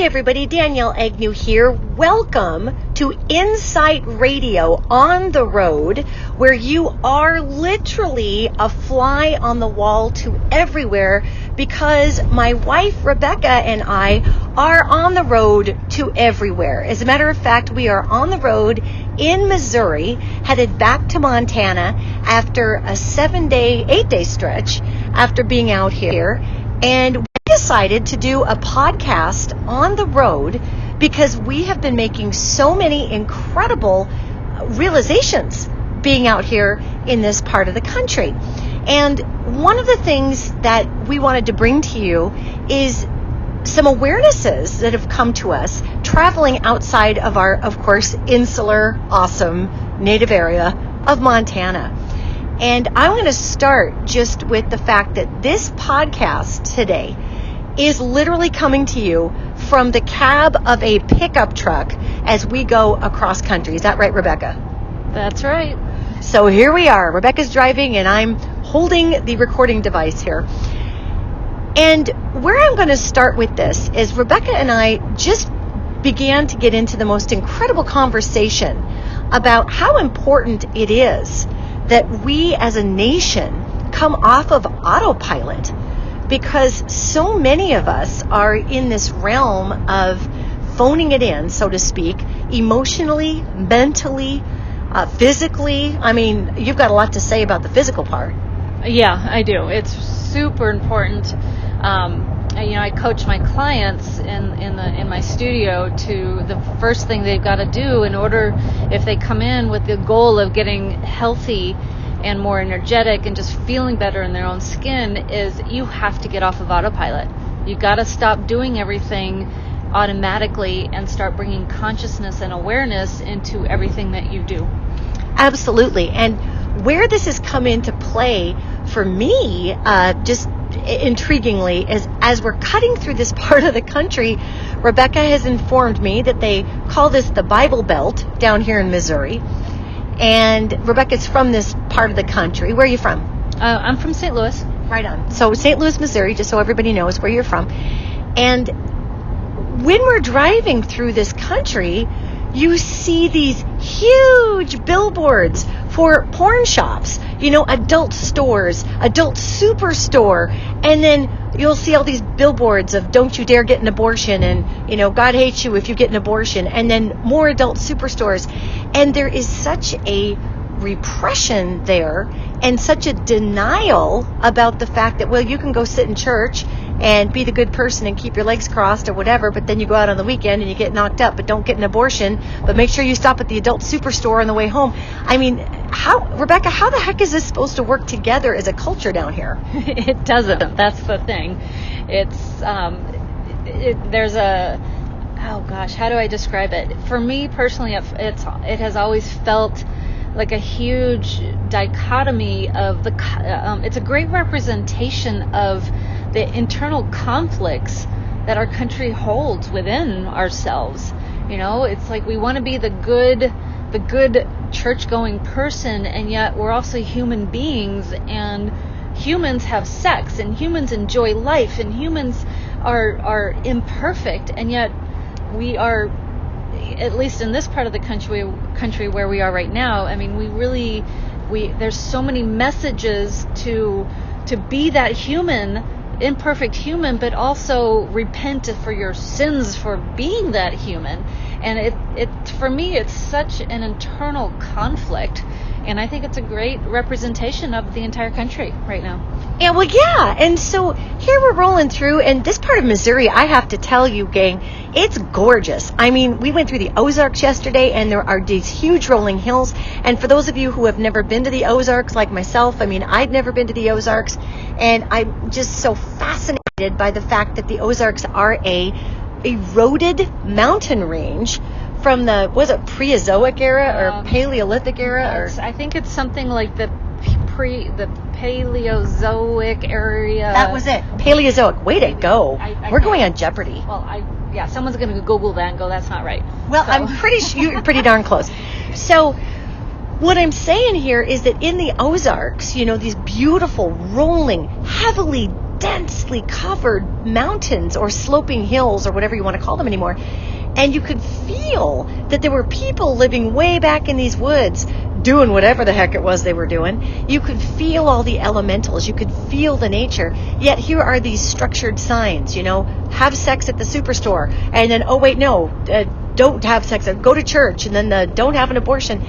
Hey everybody, Danielle Egnew here. Welcome to InPsightRadio on the road, where you are literally a fly on the wall to everywhere, because my wife Rebecca and I are on the road to everywhere. As a matter of fact, we are on the road in Missouri, headed back to Montana after a 8-day stretch after being out here. And we decided to do a podcast on the road because we have been making so many incredible realizations being out here in this part of the country. And one of the things that we wanted to bring to you is some awarenesses that have come to us traveling outside of our, of course, insular, awesome native area of Montana. And I'm going to start just with the fact that this podcast today is literally coming to you from the cab of a pickup truck as we go across country. Is that right, Rebecca? That's right. So here we are. Rebecca's driving and I'm holding the recording device here. And where I'm going to start with this is Rebecca and I just began to get into the most incredible conversation about how important it is that we as a nation come off of autopilot, because so many of us are in this realm of phoning it in, so to speak, emotionally, mentally, physically. I mean, you've got a lot to say about the physical part. Yeah, I do. It's super important. I coach my clients in my studio to the first thing they've got to do in order, if they come in with the goal of getting healthy and more energetic and just feeling better in their own skin, is you have to get off of autopilot. You got to stop doing everything automatically and start bringing consciousness and awareness into everything that you do. Absolutely. And where this has come into play for me, just intriguingly, is as we're cutting through this part of the country, Rebecca has informed me that they call this the Bible Belt down here in Missouri. And Rebecca's from this part of the country. Where are you from? I'm from St. Louis. Right on. So St. Louis, Missouri, just so everybody knows where you're from. And when we're driving through this country, you see these huge billboards for porn shops, adult stores, adult superstore, and then you'll see all these billboards of don't you dare get an abortion, and, God hates you if you get an abortion, and then more adult superstores. And there is such a repression there and such a denial about the fact that, well, you can go sit in church and be the good person and keep your legs crossed or whatever, but then you go out on the weekend and you get knocked up, but don't get an abortion, but make sure you stop at the adult superstore on the way home. I mean, Rebecca, how the heck is this supposed to work together as a culture down here? It doesn't. That's the thing. How do I describe it? For me personally, it has always felt like a huge dichotomy of it's a great representation of the internal conflicts that our country holds within ourselves. It's like we want to be the good church-going person, and yet we're also human beings, and humans have sex, and humans enjoy life, and humans are imperfect, and yet we are, at least in this part of the country where we are right now, I mean, there's so many messages to be that human, imperfect human, but also repent for your sins for being that human. And it for me, it's such an internal conflict, and I think it's a great representation of the entire country right now. And so here we're rolling through, and this part of Missouri, I have to tell you, gang, it's gorgeous. I mean, we went through the Ozarks yesterday, and there are these huge rolling hills. And for those of you who have never been to the Ozarks, like myself, I mean, I'd never been to the Ozarks, and I'm just so fascinated by the fact that the Ozarks are a eroded mountain range from the, was it Preozoic era or Paleolithic era? I think it's something like the Paleozoic area. That was it. Paleozoic. Way to go. We're going on Jeopardy. Well, someone's going to Google that and go, that's not right. Well, so. I'm pretty sure you're pretty darn close. So what I'm saying here is that in the Ozarks, these beautiful, rolling, heavily densely covered mountains or sloping hills or whatever you want to call them anymore. And you could feel that there were people living way back in these woods doing whatever the heck it was they were doing. You could feel all the elementals. You could feel the nature. Yet here are these structured signs, have sex at the superstore. And then, oh, wait, no, don't have sex. Go to church. And then don't have an abortion.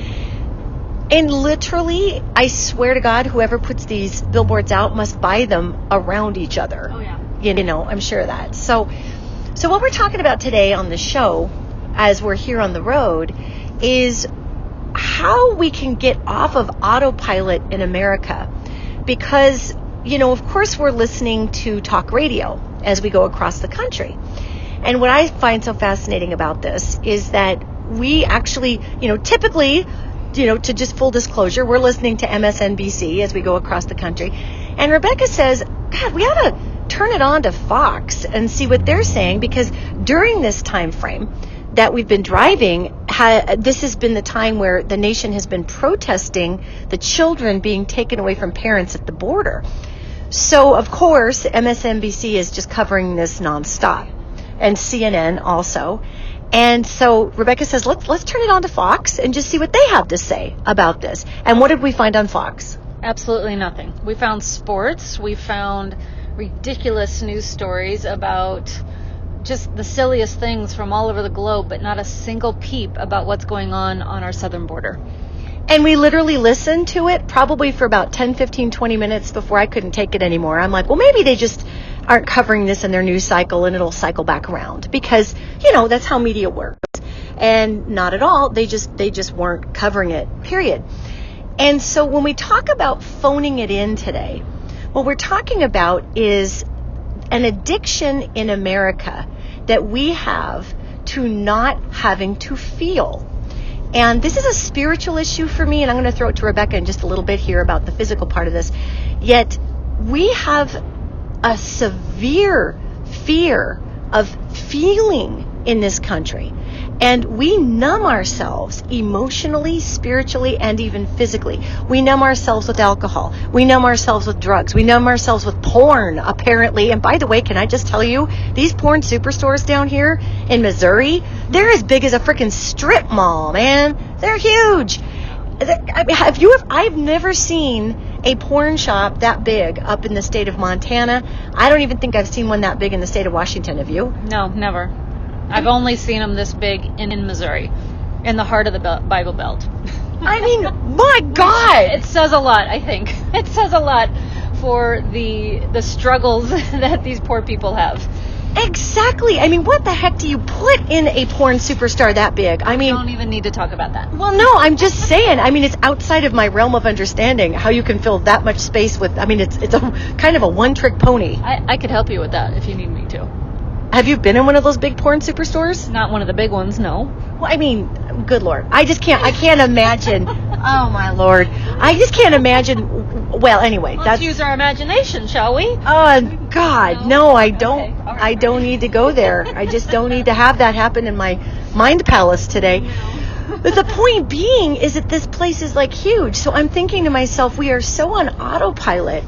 And literally, I swear to God, whoever puts these billboards out must buy them around each other. Oh, yeah. I'm sure of that. So what we're talking about today on the show, as we're here on the road, is how we can get off of autopilot in America. Because, of course, we're listening to talk radio as we go across the country. And what I find so fascinating about this is that we actually, typically, to just full disclosure, we're listening to MSNBC as we go across the country. And Rebecca says, God, we ought to turn it on to Fox and see what they're saying, because during this time frame that we've been driving, this has been the time where the nation has been protesting the children being taken away from parents at the border. So, of course, MSNBC is just covering this nonstop, and CNN also. And so Rebecca says, let's turn it on to Fox and just see what they have to say about this. And what did we find on Fox? Absolutely nothing. We found sports. We found ridiculous news stories about just the silliest things from all over the globe, but not a single peep about what's going on our southern border. And we literally listened to it probably for about 10, 15, 20 minutes before I couldn't take it anymore. I'm like, well, maybe they just aren't covering this in their news cycle and it'll cycle back around, because, that's how media works. And not at all. They just weren't covering it, period. And so when we talk about phoning it in today, what we're talking about is an addiction in America that we have to not having to feel. And this is a spiritual issue for me, and I'm going to throw it to Rebecca in just a little bit here about the physical part of this. Yet we have a severe fear of feeling in this country. And we numb ourselves emotionally, spiritually, and even physically. We numb ourselves with alcohol. We numb ourselves with drugs. We numb ourselves with porn, apparently. And by the way, can I just tell you, these porn superstores down here in Missouri, they're as big as a freaking strip mall, man. They're huge. I've never seen a porn shop that big up in the state of Montana. I don't even think I've seen one that big in the state of Washington. Have you? No, never. I've only seen them this big in Missouri, in the heart of the Bible Belt. I mean, my God! It says a lot, I think. It says a lot for the struggles that these poor people have. Exactly. I mean, what the heck do you put in a porn superstar that big? I mean, we don't even need to talk about that. Well, no, I'm just saying. I mean, it's outside of my realm of understanding how you can fill that much space with. I mean, it's a kind of a one-trick pony. I could help you with that if you need me to. Have you been in one of those big porn superstores? Not one of the big ones, no. Well, I mean, good Lord. I can't imagine. Oh, my Lord. I just can't imagine. Well, anyway. Let's use our imagination, shall we? Oh, God. No, I don't. Okay. All right. I don't need to go there. I just don't need to have that happen in my mind palace today. But the point being is that this place is like huge. So I'm thinking to myself, we are so on autopilot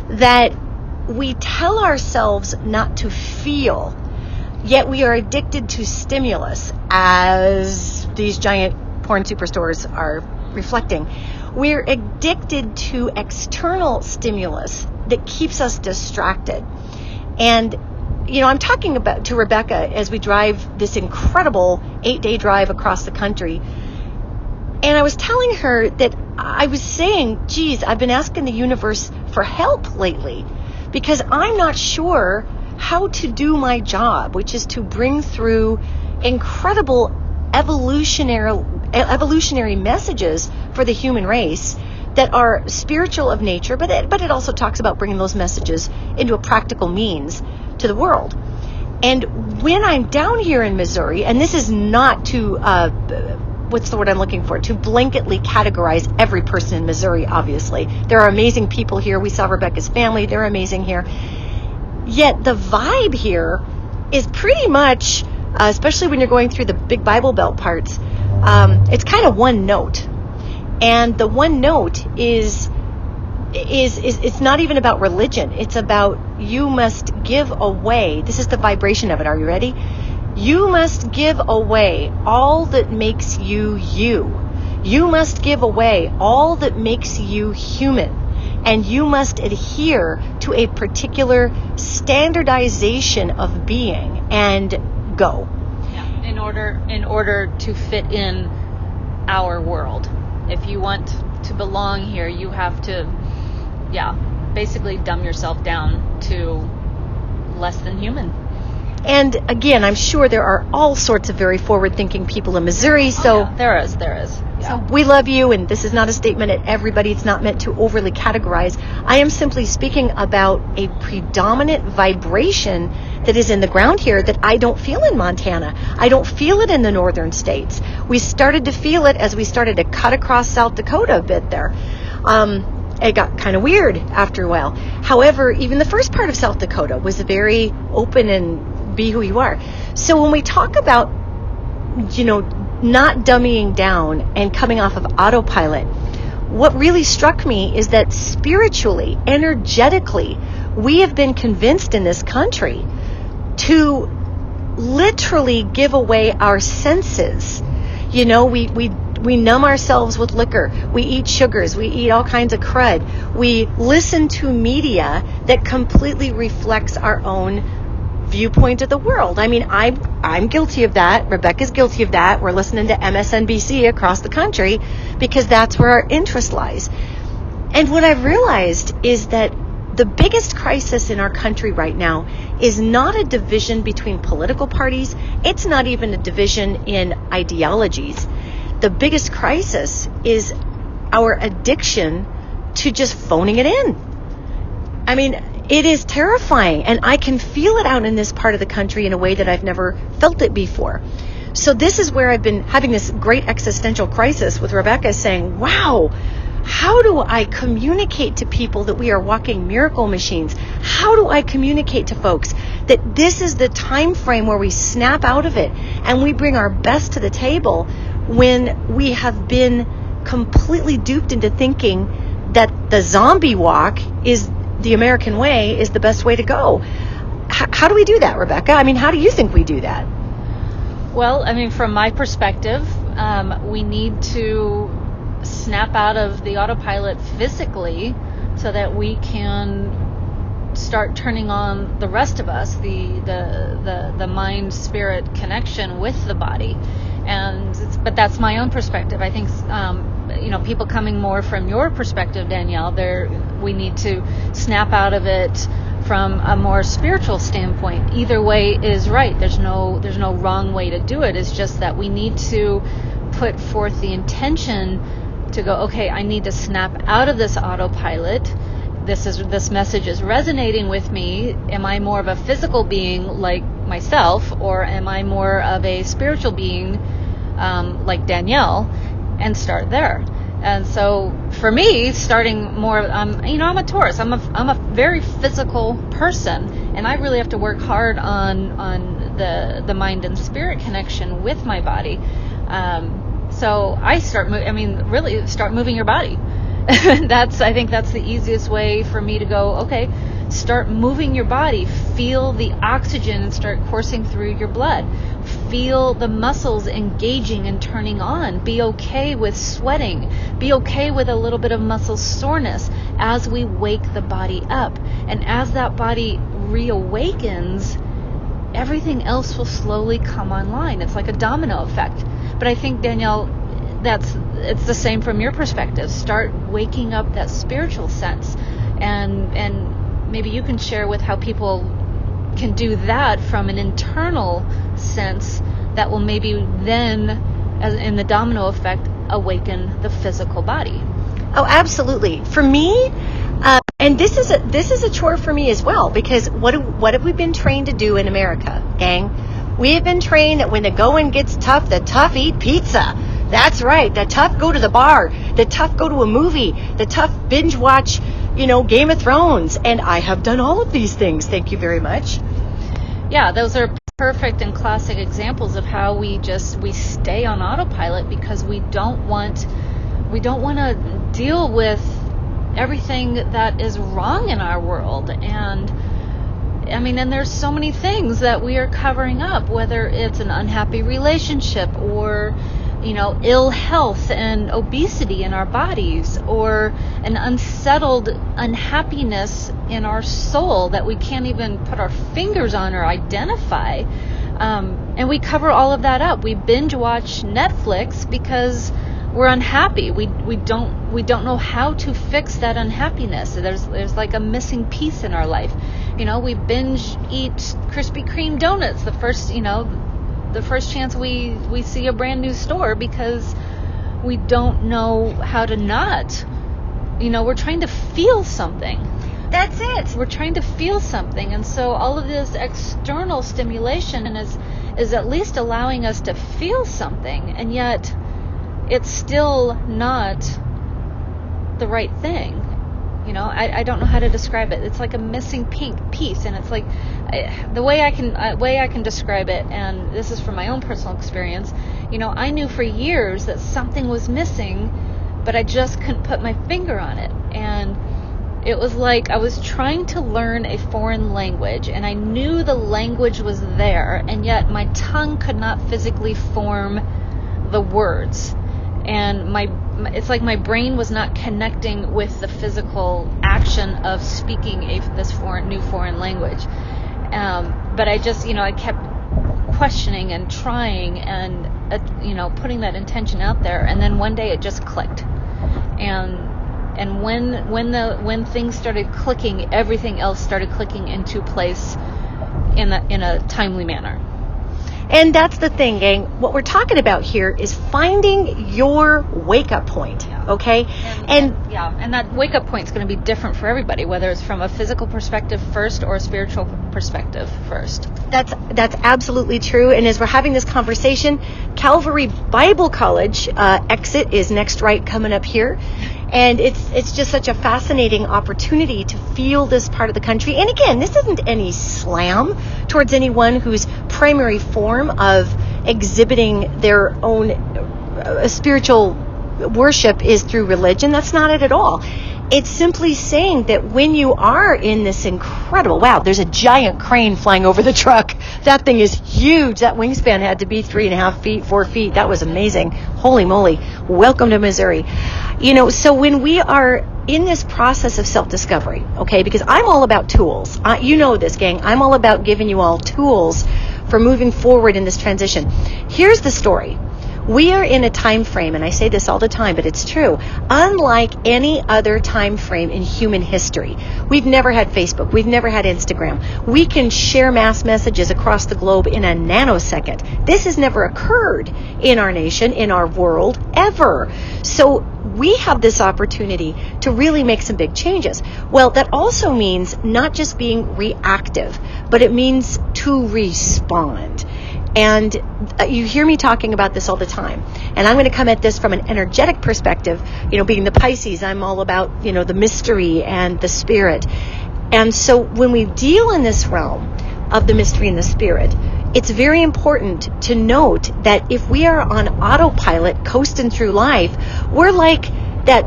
that we tell ourselves not to feel, yet we are addicted to stimulus, as these giant porn superstores are reflecting. We're addicted to external stimulus that keeps us distracted. And, I'm talking about to Rebecca as we drive this incredible 8-day drive across the country. And I was telling her that I was saying, geez, I've been asking the universe for help lately, because I'm not sure how to do my job, which is to bring through incredible evolutionary messages for the human race that are spiritual of nature, but it also talks about bringing those messages into a practical means to the world. And when I'm down here in Missouri, and this is not to what's the word I'm looking for? To blanketly categorize every person in Missouri, obviously. There are amazing people here. We saw Rebecca's family. They're amazing here. Yet the vibe here is pretty much, especially when you're going through the big Bible Belt parts, it's kind of one note. And the one note is is it's not even about religion. It's about you must give away. This is the vibration of it. Are you ready? You must give away all that makes you you. You must give away all that makes you human. And you must adhere to a particular standardization of being and go. Yeah. In order to fit in our world. If you want to belong here, you have to, basically dumb yourself down to less than human. And again, I'm sure there are all sorts of very forward-thinking people in Missouri. So there is. So we love you, and this is not a statement at everybody. It's not meant to overly categorize. I am simply speaking about a predominant vibration that is in the ground here that I don't feel in Montana. I don't feel it in the northern states. We started to feel it as we started to cut across South Dakota a bit there. It got kind of weird after a while. However, even the first part of South Dakota was very open and be who you are. So when we talk about, not dummying down and coming off of autopilot, what really struck me is that spiritually, energetically, we have been convinced in this country to literally give away our senses. We numb ourselves with liquor. We eat sugars. We eat all kinds of crud. We listen to media that completely reflects our own viewpoint of the world. I mean, I'm guilty of that. Rebecca's guilty of that. We're listening to MSNBC across the country because that's where our interest lies. And what I've realized is that the biggest crisis in our country right now is not a division between political parties. It's not even a division in ideologies. The biggest crisis is our addiction to just phoning it in. I mean, it is terrifying, and I can feel it out in this part of the country in a way that I've never felt it before. So this is where I've been having this great existential crisis with Rebecca saying, wow, how do I communicate to people that we are walking miracle machines? How do I communicate to folks that this is the time frame where we snap out of it and we bring our best to the table when we have been completely duped into thinking that the zombie walk is the American way, is the best way to go? How do we do that, Rebecca? I mean, how do you think we do that? Well, I mean, from my perspective, we need to snap out of the autopilot physically so that we can start turning on the rest of us, the mind spirit connection with the body. But that's my own perspective. I think people coming more from your perspective, Danielle, we need to snap out of it from a more spiritual standpoint. Either way is right. There's no wrong way to do it. It's just that we need to put forth the intention to go, okay, I need to snap out of this autopilot. This message is resonating with me. Am I more of a physical being like myself, or am I more of a spiritual being like Danielle? And start there. And so for me, starting more, I'm a Taurus. I'm a very physical person, and I really have to work hard on the mind and spirit connection with my body. So I start moving your body. I think that's the easiest way for me to go, okay, start moving your body. Feel the oxygen start coursing through your blood. Feel the muscles engaging and turning on. Be okay with sweating. Be okay with a little bit of muscle soreness as we wake the body up. And as that body reawakens, everything else will slowly come online. It's like a domino effect. But I think, Danielle, it's the same from your perspective. Start waking up that spiritual sense, and maybe you can share with how people can do that from an internal sense that will maybe then, as in the domino effect, awaken the physical body. Oh, absolutely. For me, and this is a chore for me as well, because what have we been trained to do in America, gang? We have been trained that when the going gets tough, the tough eat pizza. That's right. The tough go to the bar. The tough go to a movie. The tough binge watch, Game of Thrones. And I have done all of these things. Thank you very much. Yeah, those are perfect and classic examples of how we stay on autopilot because we don't want to deal with everything that is wrong in our world. And and there's so many things that we are covering up, whether it's an unhappy relationship or, ill health and obesity in our bodies, or an unsettled unhappiness in our soul that we can't even put our fingers on or identify. And we cover all of that up. We binge watch Netflix because we're unhappy. We don't know how to fix that unhappiness. There's like a missing piece in our life. We binge eat Krispy Kreme donuts the first chance we see a brand new store, because we don't know how to not. We're trying to feel something. That's it. We're trying to feel something, and so all of this external stimulation is at least allowing us to feel something, and yet it's still not the right thing. I don't know how to describe it. It's like a missing piece, and it's like the way I can describe it, and this is from my own personal experience. I knew for years that something was missing, but I just couldn't put my finger on it. And it was like I was trying to learn a foreign language, and I knew the language was there, and yet my tongue could not physically form the words. And it's like my brain was not connecting with the physical action of speaking this new foreign language. But I just, I kept questioning and trying and, putting that intention out there. And then one day it just clicked. And when things started clicking, everything else started clicking into place in a timely manner. And that's the thing, gang. What we're talking about here is finding your wake-up point, okay? And that wake-up point is going to be different for everybody, whether it's from a physical perspective first or a spiritual perspective first. That's absolutely true. And as we're having this conversation, Calvary Bible College exit is next right coming up here. And it's just such a fascinating opportunity to feel this part of the country. And again, this isn't any slam towards anyone whose primary form of exhibiting their own spiritual worship is through religion. That's not it at all. It's simply saying that when you are in this incredible, wow, there's a giant crane flying over the truck. That thing is huge. That wingspan had to be 3.5 feet, 4 feet. That was amazing. Holy moly. Welcome to Missouri. So when we are in this process of self-discovery, okay, because I'm all about tools. You know this, gang. I'm all about giving you all tools for moving forward in this transition. Here's the story. We are in a time frame, and I say this all the time, but it's true, unlike any other time frame in human history. We've never had Facebook. We've never had Instagram. We can share mass messages across the globe in a nanosecond. This has never occurred in our nation, in our world, ever. So we have this opportunity to really make some big changes. Well, that also means not just being reactive, but it means to respond. And you hear me talking about this all the time. And I'm going to come at this from an energetic perspective. Being the Pisces, I'm all about, the mystery and the spirit. And so when we deal in this realm of the mystery and the spirit, it's very important to note that if we are on autopilot coasting through life, we're like that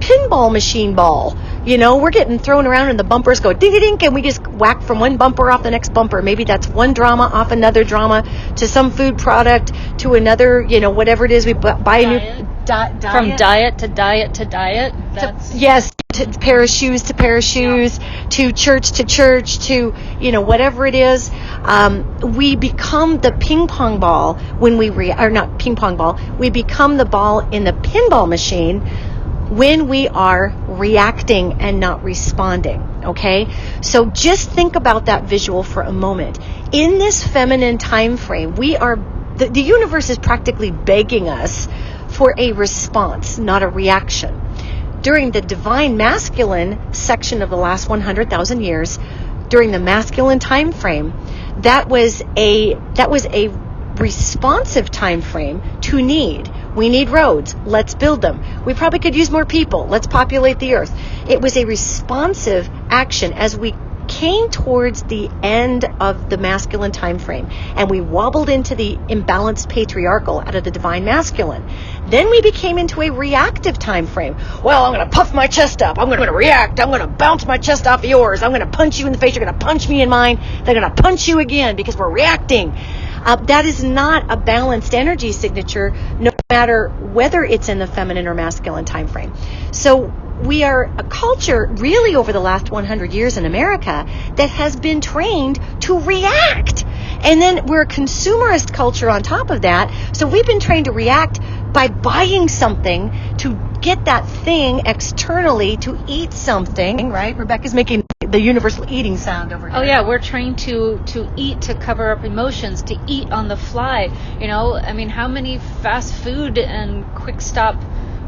pinball machine ball. We're getting thrown around and the bumpers go ding-a-ding, and we just whack from one bumper off the next bumper. Maybe that's one drama off another drama to some food product to another, whatever it is we buy a new diet. From diet to diet to diet. Yes, to pair of shoes to pair of shoes, to church to, whatever it is. We become the ping pong ball when we not ping pong ball. We become the ball in the pinball machine when we are reacting and not responding, okay? So just think about that visual for a moment. In this feminine time frame, the universe is practically begging us for a response, not a reaction. During the divine masculine section of the last 100,000 years, during the masculine time frame, that was a responsive time frame to need. We need roads. Let's build them. We probably could use more people. Let's populate the earth. It was a responsive action as we came towards the end of the masculine time frame and we wobbled into the imbalanced patriarchal out of the divine masculine, then we became into a reactive time frame. Well, I'm going to puff my chest up. I'm going to react. I'm going to bounce my chest off of yours. I'm going to punch you in the face. You're going to punch me in mine. They're going to punch you again because we're reacting. That is not a balanced energy signature, no matter whether it's in the feminine or masculine time frame. So we are a culture really over the last 100 years in America that has been trained to react. And then we're a consumerist culture on top of that. So we've been trained to react by buying something to get that thing externally, to eat something, right? Rebecca's making the universal eating sound over here. Oh yeah, we're trained to eat to cover up emotions, to eat on the fly. You know, I mean, how many fast food and quick stop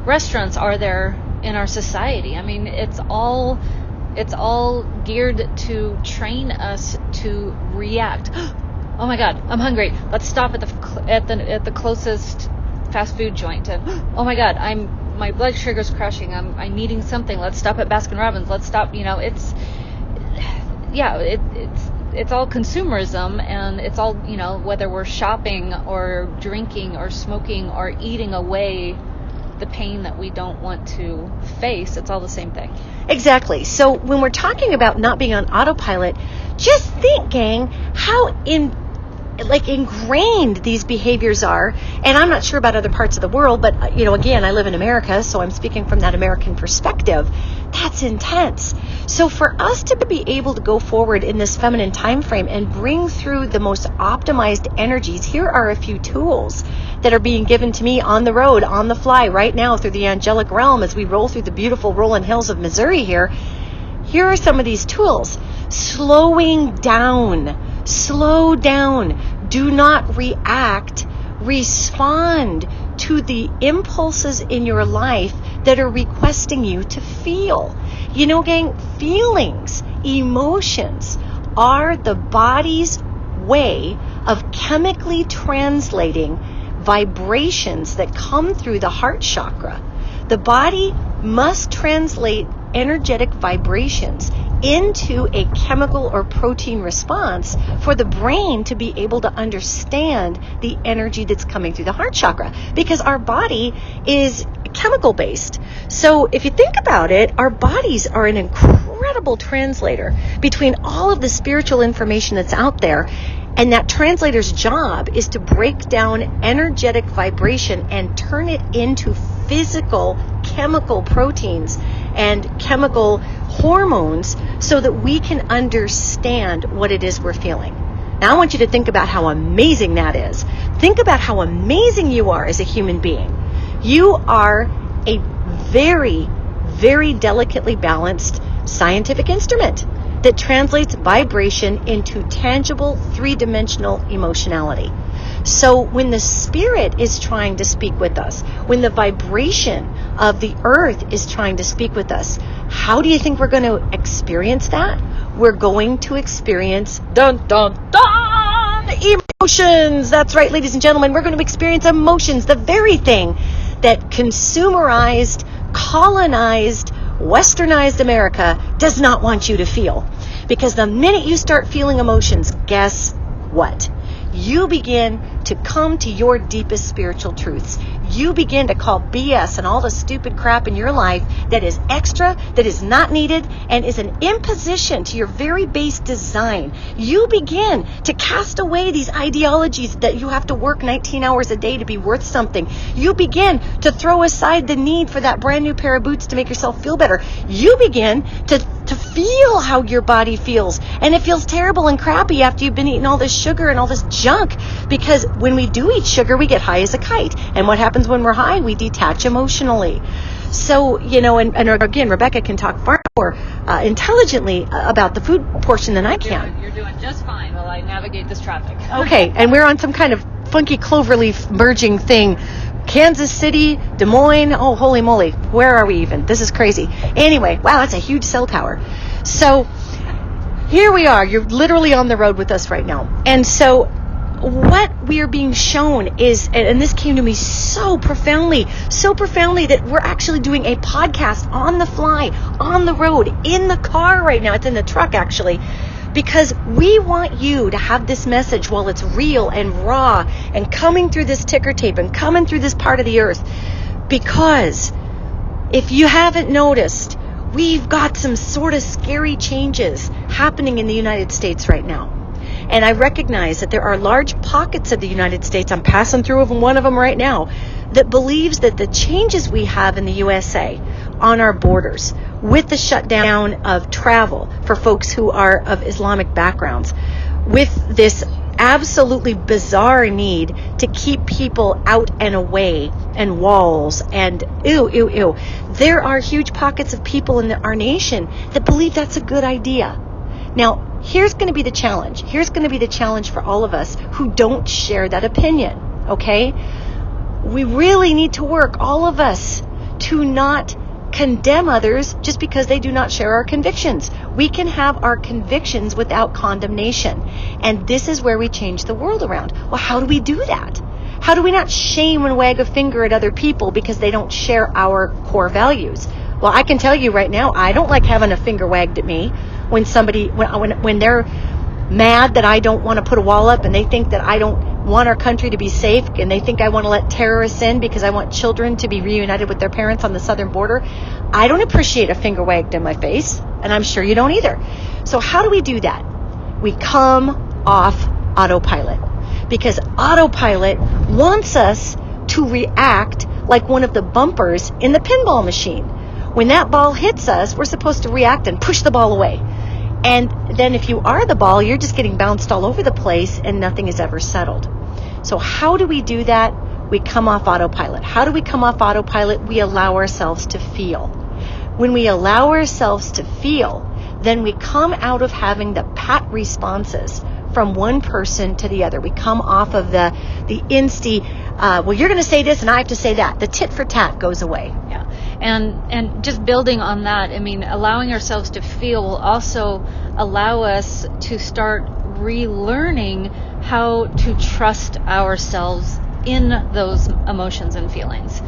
restaurants are there in our society? I mean, it's all geared to train us to react. Oh my God, I'm hungry. Let's stop at the closest fast food joint. Oh my God, my blood sugar's crashing. I'm needing something. Let's stop at Baskin Robbins. Let's stop. You know, it's all consumerism, and it's all, you know, whether we're shopping or drinking or smoking or eating away the pain that we don't want to face, it's all the same thing. Exactly. So when we're talking about not being on autopilot, just think, gang, how ingrained these behaviors are. And I'm not sure about other parts of the world, but, you know, again, I live in America, so I'm speaking from that American perspective. That's intense. So for us to be able to go forward in this feminine time frame and bring through the most optimized energies, here are a few tools that are being given to me on the road, on the fly, right now through the angelic realm as we roll through the beautiful rolling hills of Missouri here. Here are some of these tools. Slowing down. Slow down. Do not react. Respond to the impulses in your life that are requesting you to feel. You know, gang, feelings, emotions are the body's way of chemically translating vibrations that come through the heart chakra. The body must translate energetic vibrations into a chemical or protein response for the brain to be able to understand the energy that's coming through the heart chakra, because our body is chemical based. So if you think about it, our bodies are an incredible translator between all of the spiritual information that's out there. And that translator's job is to break down energetic vibration and turn it into physical chemical proteins and chemical hormones so that we can understand what it is we're feeling. Now I want you to think about how amazing that is. Think about how amazing you are as a human being. You are a very, very delicately balanced scientific instrument that translates vibration into tangible, three-dimensional emotionality. So when the spirit is trying to speak with us, when the vibration of the earth is trying to speak with us, how do you think we're going to experience that? We're going to experience dun dun dun emotions. That's right, ladies and gentlemen, we're going to experience emotions, the very thing that consumerized, colonized, westernized America does not want you to feel. Because the minute you start feeling emotions, guess what? You begin to come to your deepest spiritual truths. You begin to call BS and all the stupid crap in your life that is extra, that is not needed, and is an imposition to your very base design. You begin to cast away these ideologies that you have to work 19 hours a day to be worth something. You begin to throw aside the need for that brand new pair of boots to make yourself feel better. You begin to feel how your body feels. And it feels terrible and crappy after you've been eating all this sugar and all this junk. Because when we do eat sugar, we get high as a kite. And what happens when we're high? We detach emotionally. So, you know, and again, Rebecca can talk far more intelligently about the food portion than I can. You're doing just fine while I navigate this traffic. Okay, and we're on some kind of funky cloverleaf merging thing. Kansas City, Des Moines, oh, holy moly, where are we even? This is crazy. Anyway, wow, that's a huge cell tower. So here we are. You're literally on the road with us right now. And so what we are being shown is, and this came to me so profoundly that we're actually doing a podcast on the fly, on the road, in the car right now. It's in the truck, actually, because we want you to have this message while it's real and raw and coming through this ticker tape and coming through this part of the earth. Because if you haven't noticed, we've got some sort of scary changes happening in the United States right now. And I recognize that there are large pockets of the United States, I'm passing through one of them right now, that believes that the changes we have in the USA on our borders, with the shutdown of travel for folks who are of Islamic backgrounds, with this absolutely bizarre need to keep people out and away and walls and there are huge pockets of people in our nation that believe that's a good idea. Now, here's going to be the challenge. Here's going to be the challenge for all of us who don't share that opinion, okay? We really need to work, all of us, to not condemn others just because they do not share our convictions. We can have our convictions without condemnation. And this is where we change the world around. Well, how do we do that? How do we not shame and wag a finger at other people because they don't share our core values? Well, I can tell you right now, I don't like having a finger wagged at me when somebody, when they're mad that I don't want to put a wall up and they think that I don't want our country to be safe and they think I want to let terrorists in because I want children to be reunited with their parents on the southern border. I don't appreciate a finger wagged in my face, and I'm sure you don't either. So how do we do that? We come off autopilot, because autopilot wants us to react like one of the bumpers in the pinball machine. When that ball hits us, we're supposed to react and push the ball away. And then if you are the ball, you're just getting bounced all over the place and nothing is ever settled. So how do we do that? We come off autopilot. How do we come off autopilot? We allow ourselves to feel. When we allow ourselves to feel, then we come out of having the pat responses from one person to the other. We come off of the insty, well, you're going to say this and I have to say that. The tit for tat goes away. Yeah. And just building on that, I mean, allowing ourselves to feel will also allow us to start relearning how to trust ourselves in those emotions and feelings.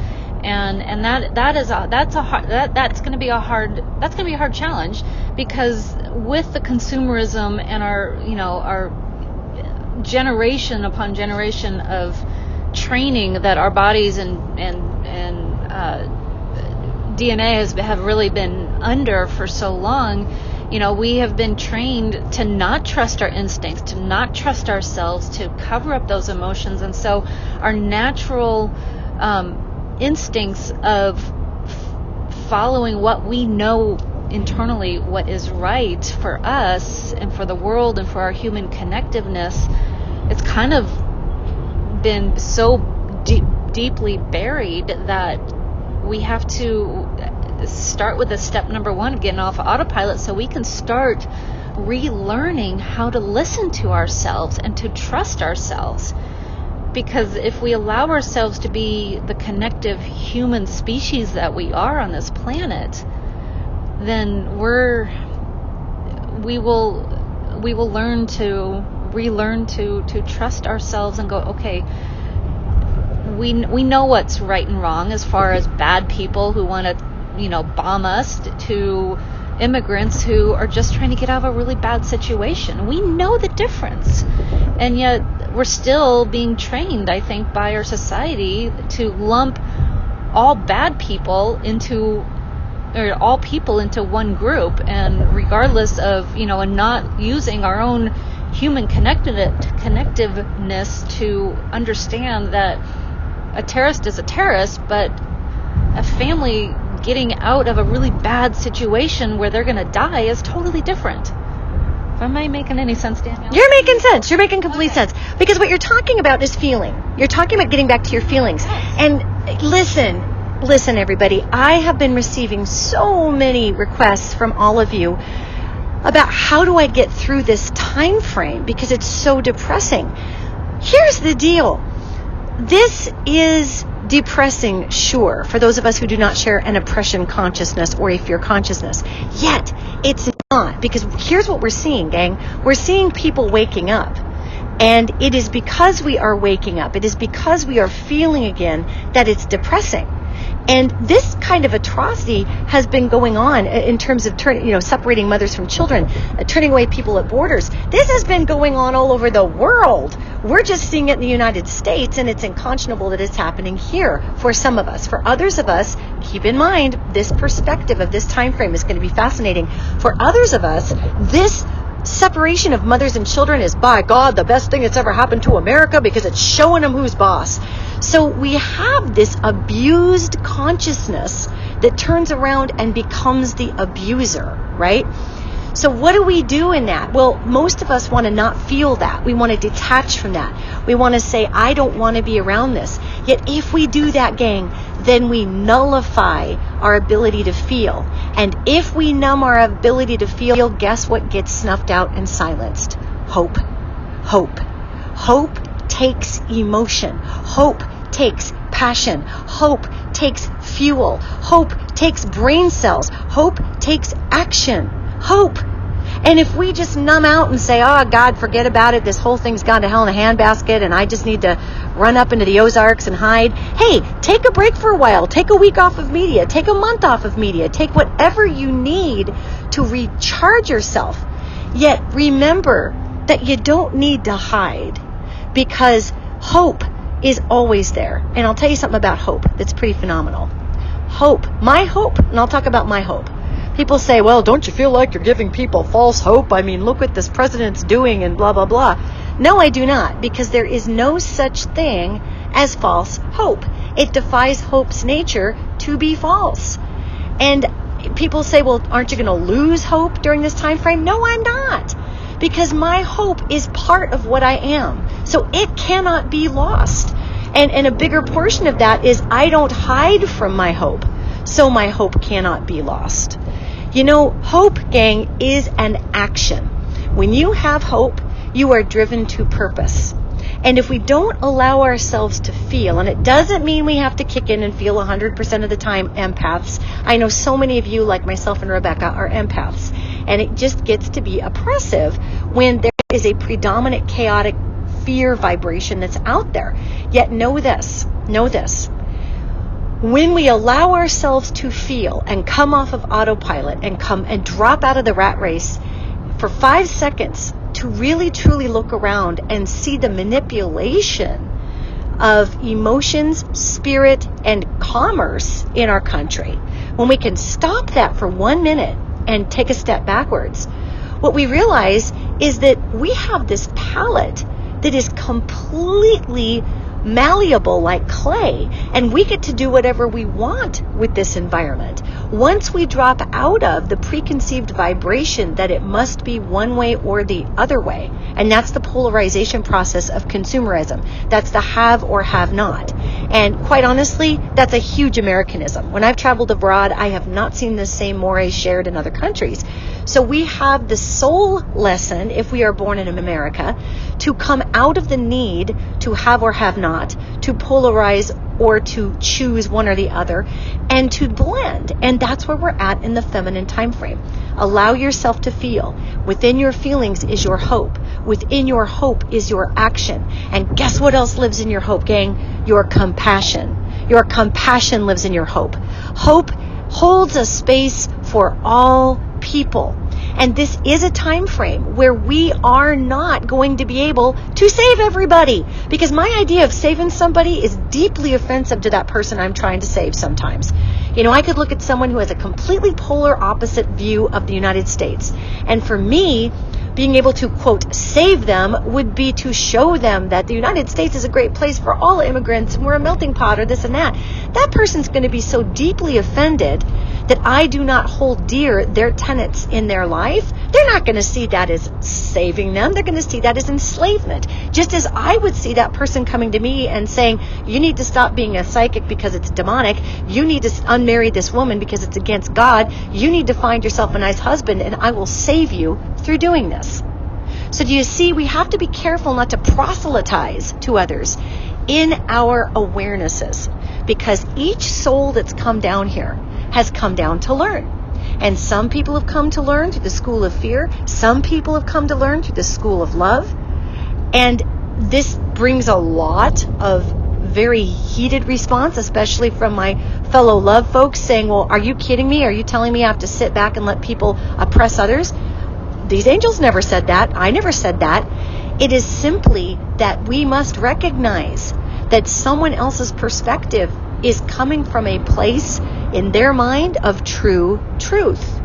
And that's going to be a hard challenge, because with the consumerism and our generation upon generation of training that our bodies and DNA have really been under for so long, we have been trained to not trust our instincts, to not trust ourselves, to cover up those emotions. And so our natural instincts of following what we know internally, what is right for us and for the world and for our human connectiveness, it's kind of been so deeply buried that we have to start with the step number one of getting off autopilot so we can start relearning how to listen to ourselves and to trust ourselves. Because if we allow ourselves to be the connective human species that we are on this planet, then we will relearn to trust ourselves and go, okay, we know what's right and wrong, as far as bad people who want to bomb us, to immigrants who are just trying to get out of a really bad situation. We know the difference, and yet we're still being trained, I think, by our society to lump all bad people into one group, and regardless of and not using our own human connectiveness to understand that a terrorist is a terrorist, but a family getting out of a really bad situation where they're going to die is totally different. Am I making any sense, Danielle? You're making sense. You're making complete sense. Because what you're talking about is feeling. You're talking about getting back to your feelings. And listen, everybody. I have been receiving so many requests from all of you about how do I get through this time frame, because it's so depressing. Here's the deal. This is depressing, sure, for those of us who do not share an oppression consciousness or a fear consciousness. Yet, it's not, because here's what we're seeing, gang. We're seeing people waking up, And it is because we are waking up, it is because we are feeling again that it's depressing. And this kind of atrocity has been going on in terms of separating mothers from children, turning away people at borders. This has been going on all over the world. We're just seeing it in the United States, and it's unconscionable that it's happening here for some of us. For others of us, keep in mind, this perspective of this time frame is going to be fascinating. For others of us, this separation of mothers and children is, by God, the best thing that's ever happened to America, because it's showing them who's boss. So we have this abused consciousness that turns around and becomes the abuser, right? So what do we do in that? Well, most of us want to not feel that. We want to detach from that. We want to say, I don't want to be around this. Yet if we do that, gang, then we nullify our ability to feel. And if we numb our ability to feel, guess what gets snuffed out and silenced? Hope. Hope. Hope takes emotion. Hope takes passion. Hope takes fuel. Hope takes brain cells. Hope takes action. Hope. And if we just numb out and say, oh, God, forget about it, this whole thing's gone to hell in a handbasket, and I just need to run up into the Ozarks and hide. Hey, take a break for a while. Take a week off of media. Take a month off of media. Take whatever you need to recharge yourself. Yet remember that you don't need to hide, because hope is always there. And I'll tell you something about hope that's pretty phenomenal. Hope, my hope, and I'll talk about my hope. People say, well, don't you feel like you're giving people false hope? I mean, look what this president's doing and blah, blah, blah. No, I do not, because there is no such thing as false hope. It defies hope's nature to be false. And people say, well, aren't you going to lose hope during this time frame? No, I'm not, because my hope is part of what I am. So it cannot be lost. And a bigger portion of that is I don't hide from my hope. So my hope cannot be lost. You know, hope, gang, is an action. When you have hope, you are driven to purpose. And if we don't allow ourselves to feel, and it doesn't mean we have to kick in and feel 100% of the time empaths. I know so many of you, like myself and Rebecca, are empaths. And it just gets to be oppressive when there is a predominant chaotic fear vibration that's out there. Yet know this. When we allow ourselves to feel and come off of autopilot and come and drop out of the rat race for 5 seconds to really truly look around and see the manipulation of emotions, spirit, and commerce in our country, when we can stop that for 1 minute and take a step backwards, what we realize is that we have this palette that is completely malleable like clay, and we get to do whatever we want with this environment. Once we drop out of the preconceived vibration that it must be one way or the other way, and that's the polarization process of consumerism. That's the have or have not. And quite honestly, that's a huge Americanism. When I've traveled abroad, I have not seen the same mores shared in other countries. So we have the soul lesson, if we are born in America, to come out of the need to have or have not, to polarize or to choose one or the other, and to blend. And that's where we're at in the feminine time frame. Allow yourself to feel. Within your feelings is your hope. Within your hope is your action. And guess what else lives in your hope, gang? Your compassion. Your compassion lives in your hope. Hope holds a space for all people. And this is a time frame where we are not going to be able to save everybody, because my idea of saving somebody is deeply offensive to that person I'm trying to save sometimes. You know, I could look at someone who has a completely polar opposite view of the United States. And for me, being able to, quote, save them would be to show them that the United States is a great place for all immigrants and we're a melting pot or this and that. That person's going to be so deeply offended that I do not hold dear their tenets in their life. They're not going to see that as saving them. They're going to see that as enslavement. Just as I would see that person coming to me and saying, you need to stop being a psychic because it's demonic. You need to unmarry this woman because it's against God. You need to find yourself a nice husband and I will save you through doing this. So do you see, we have to be careful not to proselytize to others in our awarenesses, because each soul that's come down here has come down to learn. And some people have come to learn through the school of fear. Some people have come to learn through the school of love. And this brings a lot of very heated response, especially from my fellow love folks saying, well, are you kidding me? Are you telling me I have to sit back and let people oppress others? These angels never said that. I never said that. It is simply that we must recognize that someone else's perspective is coming from a place in their mind of true truth.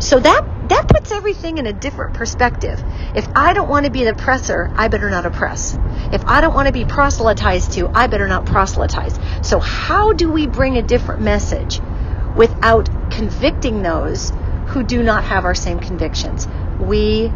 So that puts everything in a different perspective. If I don't want to be the oppressor, I better not oppress. If I don't want to be proselytized to, I better not proselytize. So how do we bring a different message without convicting those who do not have our same convictions? We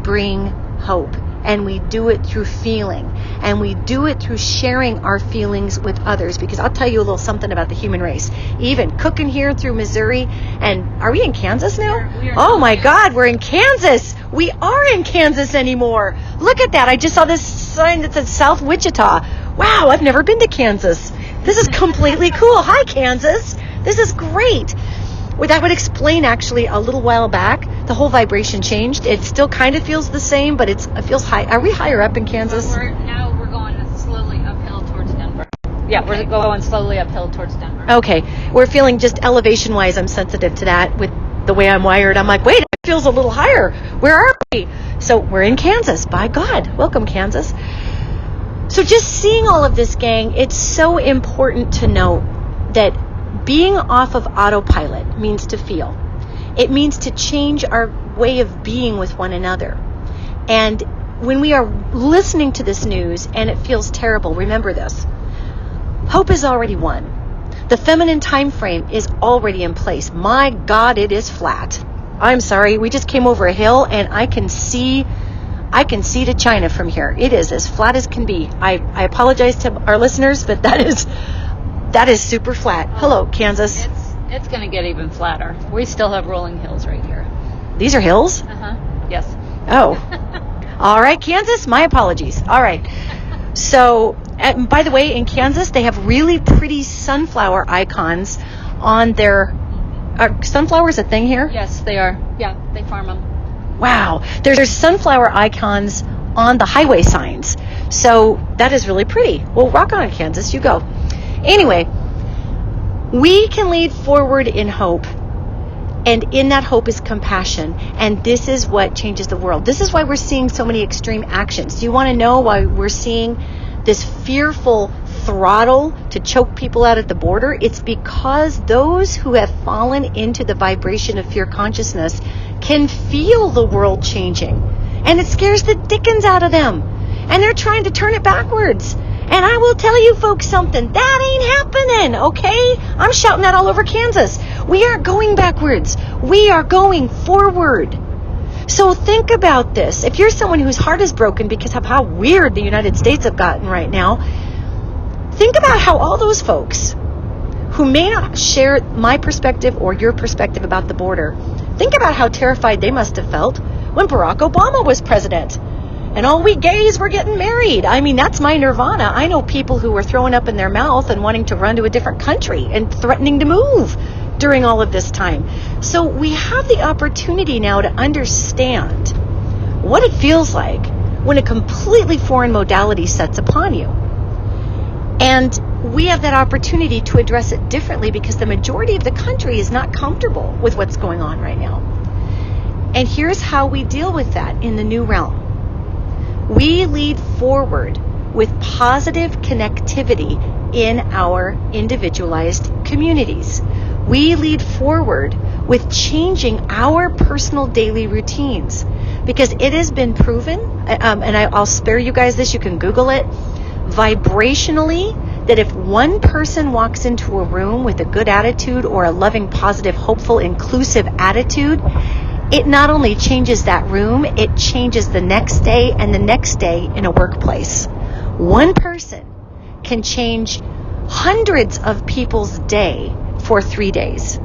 bring hope, and we do it through feeling, and we do it through sharing our feelings with others. Because I'll tell you a little something about the human race. Even cooking here through Missouri, and are we in Kansas now? Oh my God, we're in Kansas. We are in Kansas anymore. Look at that. I just saw this sign that says South Wichita. Wow, I've never been to Kansas. This is completely cool. Hi, Kansas. This is great. Well, that would explain actually a little while back, the whole vibration changed. It still kind of feels the same, but it feels high. Are we higher up in Kansas? Now we're going slowly uphill towards Denver. Yeah, okay. We're going slowly uphill towards Denver. Okay. We're feeling just elevation-wise, I'm sensitive to that with the way I'm wired. I'm like, wait, it feels a little higher. Where are we? So we're in Kansas. By God. Welcome, Kansas. So just seeing all of this, gang, it's so important to know that being off of autopilot means to feel. It means to change our way of being with one another. And when we are listening to this news and it feels terrible, remember this. Hope is already won. The feminine time frame is already in place. My God, it is flat. I'm sorry. We just came over a hill and I can see to China from here. It is as flat as can be. I apologize to our listeners, but that is super flat. Hello, Kansas. It's going to get even flatter. We still have rolling hills right here. These are hills? Yes. Oh. All right, Kansas, my apologies. All right. So, by the way, in Kansas, they have really pretty sunflower icons on their... Are sunflowers a thing here? Yes, they are. Yeah, they farm them. Wow. There's sunflower icons on the highway signs. So, that is really pretty. Well, rock on, Kansas. You go. Anyway, we can lead forward in hope, and in that hope is compassion, and this is what changes the world. This is why we're seeing so many extreme actions. Do you want to know why we're seeing this fearful throttle to choke people out at the border? It's because those who have fallen into the vibration of fear consciousness can feel the world changing, and it scares the dickens out of them, and they're trying to turn it backwards. And I will tell you folks something, that ain't happening, okay? I'm shouting that all over Kansas. We aren't going backwards. We are going forward. So think about this. If you're someone whose heart is broken because of how weird the United States have gotten right now, think about how all those folks who may not share my perspective or your perspective about the border, think about how terrified they must have felt when Barack Obama was president. And all we gays were getting married. I mean, that's my nirvana. I know people who were throwing up in their mouth and wanting to run to a different country and threatening to move during all of this time. So we have the opportunity now to understand what it feels like when a completely foreign modality sets upon you. And we have that opportunity to address it differently because the majority of the country is not comfortable with what's going on right now. And here's how we deal with that in the new realm. We lead forward with positive connectivity in our individualized communities. We lead forward with changing our personal daily routines because it has been proven, and I'll spare you guys this, you can Google it, vibrationally, that if one person walks into a room with a good attitude or a loving, positive, hopeful, inclusive attitude, it not only changes that room, it changes the next day and the next day in a workplace. One person can change hundreds of people's day for 3 days.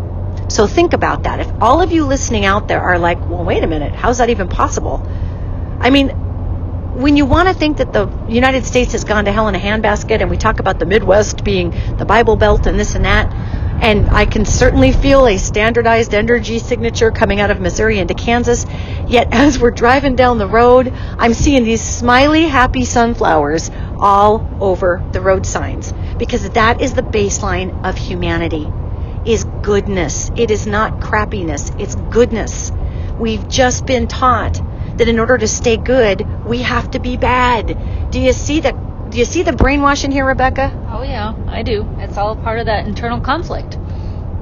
So think about that. If all of you listening out there are like, well, wait a minute, how's that even possible? I mean, when you want to think that the United States has gone to hell in a handbasket, and we talk about the Midwest being the Bible Belt and this and that, and I can certainly feel a standardized energy signature coming out of Missouri into Kansas. Yet as we're driving down the road, I'm seeing these smiley, happy sunflowers all over the road signs, because that is the baseline of humanity, is goodness. It is not crappiness, it's goodness. We've just been taught that in order to stay good, we have to be bad. Do you see the brainwashing here, Rebecca? Oh yeah, I do. It's all part of that internal conflict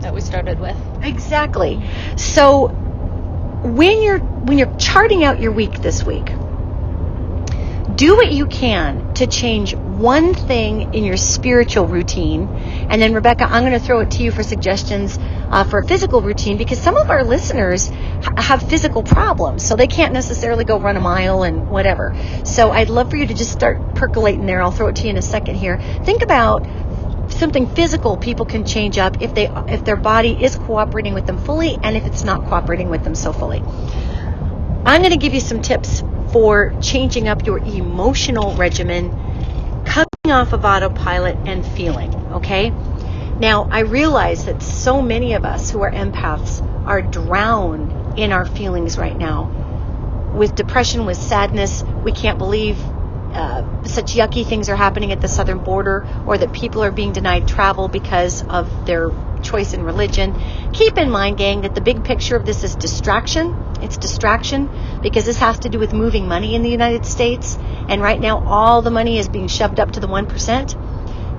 that we started with. Exactly. So when you're charting out your week this week, do what you can to change one thing in your spiritual routine. And then, Rebecca, I'm going to throw it to you for suggestions for a physical routine, because some of our listeners have physical problems, so they can't necessarily go run a mile and whatever. So I'd love for you to just start percolating there. I'll throw it to you in a second here. Think about something physical people can change up if their body is cooperating with them fully, and if it's not cooperating with them so fully. I'm going to give you some tips for changing up your emotional regimen, coming off of autopilot and feeling, okay? Now, I realize that so many of us who are empaths are drowned in our feelings right now. With depression, with sadness, we can't believe such yucky things are happening at the southern border, or that people are being denied travel because of their choice in religion. Keep in mind, gang, that the big picture of this is distraction. It's distraction because this has to do with moving money in the United States. And right now, all the money is being shoved up to the 1%.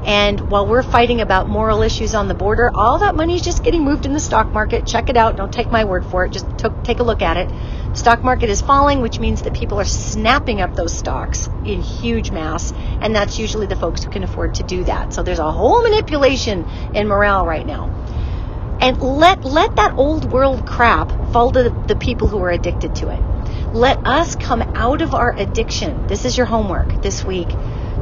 And while we're fighting about moral issues on the border, all that money is just getting moved in the stock market. Check it out. Don't take my word for it. Just take a look at it. Stock market is falling, which means that people are snapping up those stocks in huge mass. And that's usually the folks who can afford to do that. So there's a whole manipulation in morale right now. And let that old world crap fall to the people who are addicted to it. Let us come out of our addiction. This is your homework this week,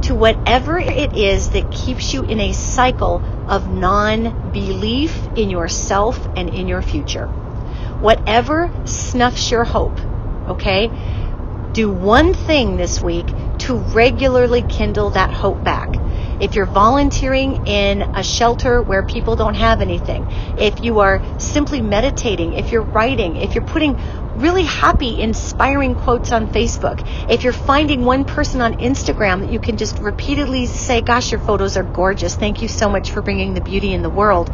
to whatever it is that keeps you in a cycle of non-belief in yourself and in your future. Whatever snuffs your hope, okay? Do one thing this week to regularly kindle that hope back. If you're volunteering in a shelter where people don't have anything, if you are simply meditating, if you're writing, if you're putting really happy, inspiring quotes on Facebook, if you're finding one person on Instagram that you can just repeatedly say, gosh, your photos are gorgeous, thank you so much for bringing the beauty in the world.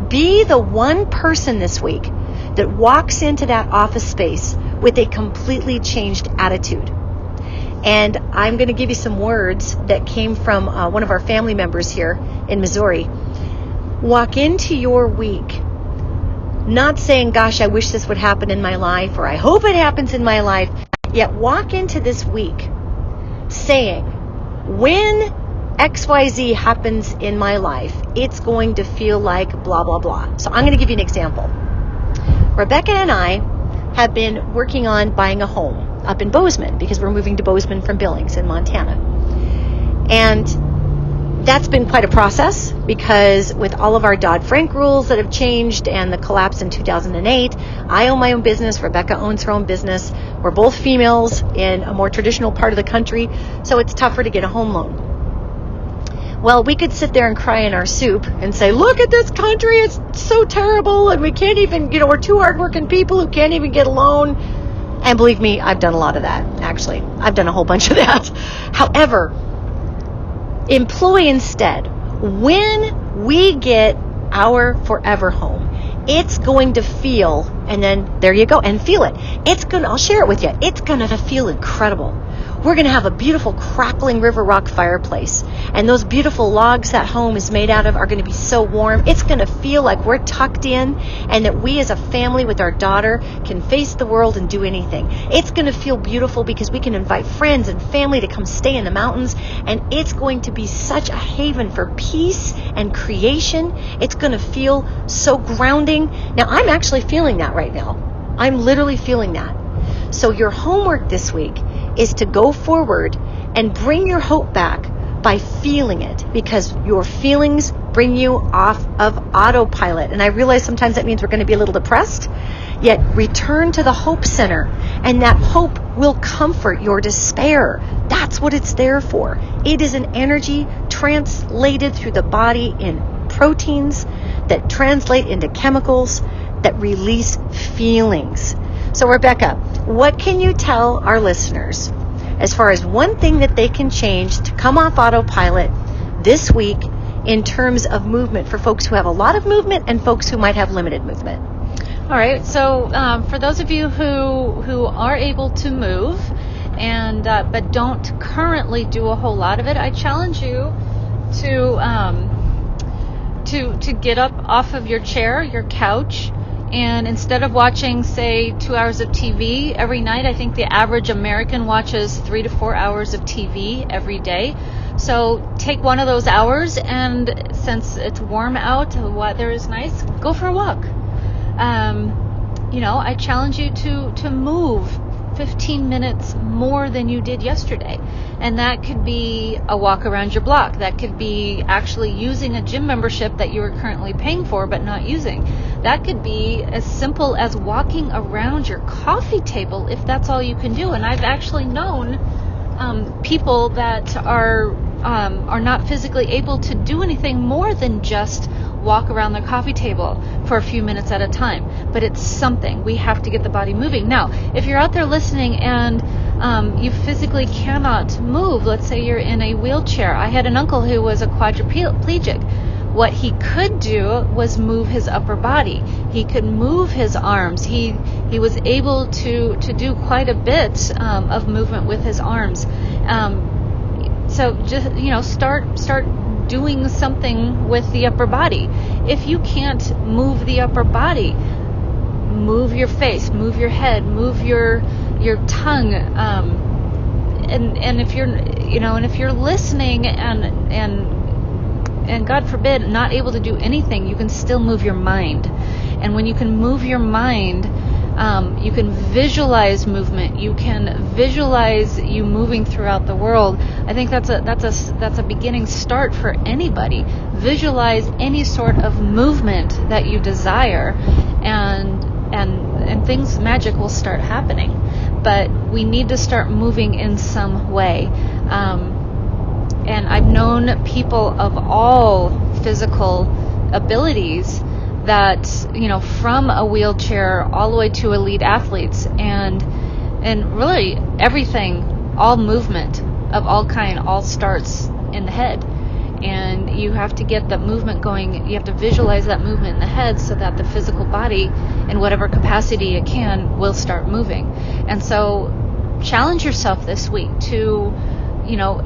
Be the one person this week that walks into that office space with a completely changed attitude. And I'm going to give you some words that came from one of our family members here in Missouri. Walk into your week not saying, gosh, I wish this would happen in my life, or I hope it happens in my life. Yet walk into this week saying, when XYZ happens in my life, it's going to feel like blah, blah, blah. So I'm going to give you an example. Rebecca and I have been working on buying a home up in Bozeman, because we're moving to Bozeman from Billings in Montana. And that's been quite a process, because with all of our Dodd-Frank rules that have changed and the collapse in 2008, I own my own business, Rebecca owns her own business. We're both females in a more traditional part of the country, so it's tougher to get a home loan. Well, we could sit there and cry in our soup and say, look at this country, it's so terrible, and we can't even, we're two hardworking people who can't even get a loan. And believe me, I've done a lot of that, actually. I've done a whole bunch of that. However, employ instead, when we get our forever home, it's going to feel, and then there you go, and feel it. I'll share it with you. It's going to feel incredible. We're going to have a beautiful crackling river rock fireplace. And those beautiful logs that home is made out of are going to be so warm. It's going to feel like we're tucked in, and that we as a family with our daughter can face the world and do anything. It's going to feel beautiful because we can invite friends and family to come stay in the mountains. And it's going to be such a haven for peace and creation. It's going to feel so grounding. Now, I'm actually feeling that right now. I'm literally feeling that. So your homework this week is to go forward and bring your hope back by feeling it, because your feelings bring you off of autopilot. And I realize sometimes that means we're going to be a little depressed, yet return to the hope center, and that hope will comfort your despair. That's what it's there for. It is an energy translated through the body in proteins that translate into chemicals that release feelings. So Rebecca, what can you tell our listeners as far as one thing that they can change to come off autopilot this week in terms of movement for folks who have a lot of movement and folks who might have limited movement? All right. So for those of you who are able to move and but don't currently do a whole lot of it, I challenge you to get up off of your chair, your couch, and instead of watching, say, 2 hours of TV every night, I think the average American watches 3 to 4 hours of TV every day. So take one of those hours, and since it's warm out, the weather is nice, go for a walk. I challenge you to move 15 minutes more than you did yesterday. And that could be a walk around your block. That could be actually using a gym membership that you are currently paying for but not using. That could be as simple as walking around your coffee table if that's all you can do. And I've actually known people that are not physically able to do anything more than just walk around their coffee table for a few minutes at a time. But it's something. We have to get the body moving. Now, if you're out there listening and you physically cannot move, let's say you're in a wheelchair. I had an uncle who was a quadriplegic. What he could do was move his upper body. He could move his arms. He was able to do quite a bit of movement with his arms. So just start doing something with the upper body. If you can't move the upper body, move your face, move your head, move your tongue, and if you're listening and God forbid not able to do anything, you can still move your mind. And when you can move your mind, you can visualize movement. You can visualize you moving throughout the world. I think that's a beginning start for anybody. Visualize any sort of movement that you desire, and things, magic will start happening. But we need to start moving in some way. And I've known people of all physical abilities that, from a wheelchair all the way to elite athletes, and really everything, all movement of all kind, all starts in the head. And you have to get that movement going. You have to visualize that movement in the head so that the physical body, in whatever capacity it can, will start moving. And so challenge yourself this week to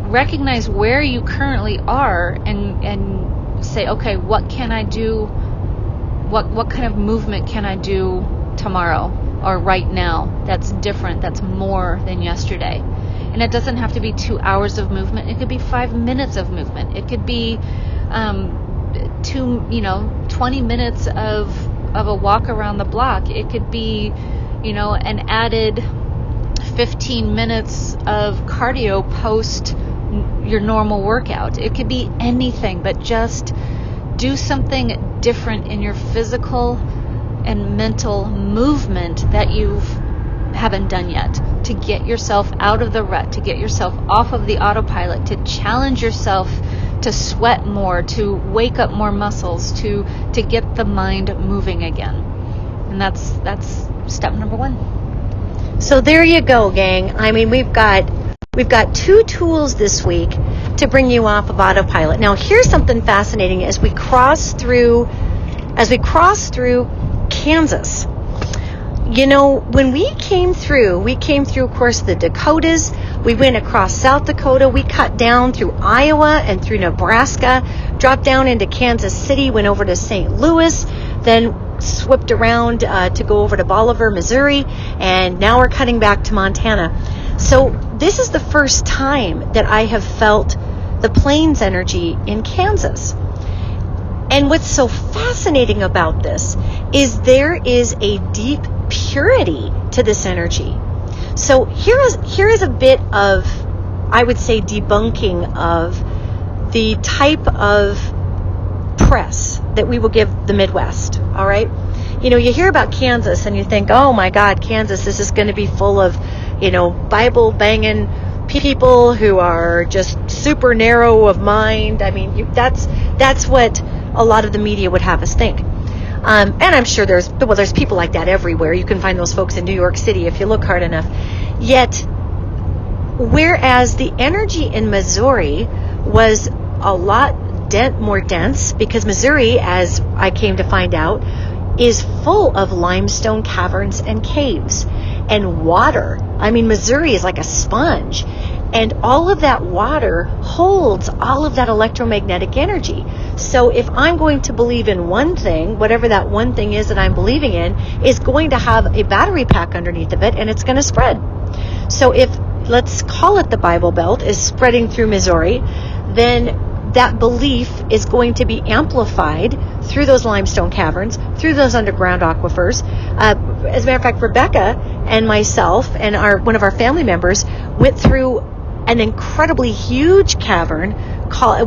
recognize where you currently are and say, okay, what can I do? What kind of movement can I do tomorrow or right now that's different, that's more than yesterday? And it doesn't have to be 2 hours of movement. It could be 5 minutes of movement. It could be 20 minutes of a walk around the block. It could be, an added 15 minutes of cardio post your normal workout. It could be anything, but just do something different in your physical and mental movement that you haven't done yet, to get yourself out of the rut, to get yourself off of the autopilot, to challenge yourself to sweat more, to wake up more muscles, to get the mind moving again. And that's step number 1. So there you go, gang. I mean, we've got 2 tools this week to bring you off of autopilot. Now, here's something fascinating as we cross through Kansas. When we came through, of course, the Dakotas. We went across South Dakota. We cut down through Iowa and through Nebraska, dropped down into Kansas City, went over to St. Louis, then swept around to go over to Bolivar, Missouri, and now we're cutting back to Montana. So this is the first time that I have felt the plains energy in Kansas. And what's so fascinating about this is there is a deep purity to this energy. So here is a bit of, I would say, debunking of the type of press that we will give the Midwest. All right, you hear about Kansas and you think, oh my God, Kansas, this is going to be full of Bible banging people who are just super narrow of mind. I mean, that's what a lot of the media would have us think. And I'm sure there's people like that everywhere. You can find those folks in New York City if you look hard enough. Yet, whereas the energy in Missouri was a lot more dense, because Missouri, as I came to find out, is full of limestone caverns and caves and water. I mean, Missouri is like a sponge, and all of that water holds all of that electromagnetic energy. So if I'm going to believe in one thing, whatever that one thing is that I'm believing in is going to have a battery pack underneath of it, and it's going to spread. So if, let's call it the Bible Belt, is spreading through Missouri, then that belief is going to be amplified through those limestone caverns, through those underground aquifers. As a matter of fact, Rebecca and myself and one of our family members went through an incredibly huge cavern,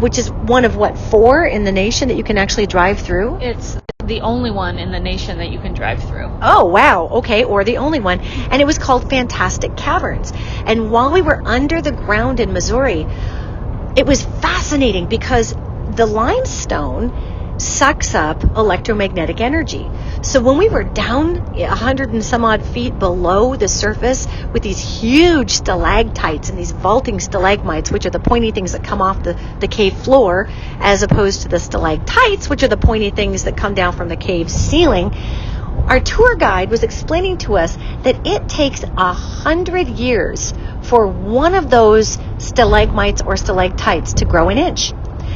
which is one of 4 in the nation that you can actually drive through? It's the only one in the nation that you can drive through. Oh, wow. Okay, or the only one. And it was called Fantastic Caverns. And while we were under the ground in Missouri, it was fascinating because the limestone sucks up electromagnetic energy. So when we were down 100 and some odd feet below the surface with these huge stalactites and these vaulting stalagmites, which are the pointy things that come off the cave floor, as opposed to the stalactites, which are the pointy things that come down from the cave ceiling, our tour guide was explaining to us that it takes 100 years for one of those stalagmites or stalactites to grow an inch.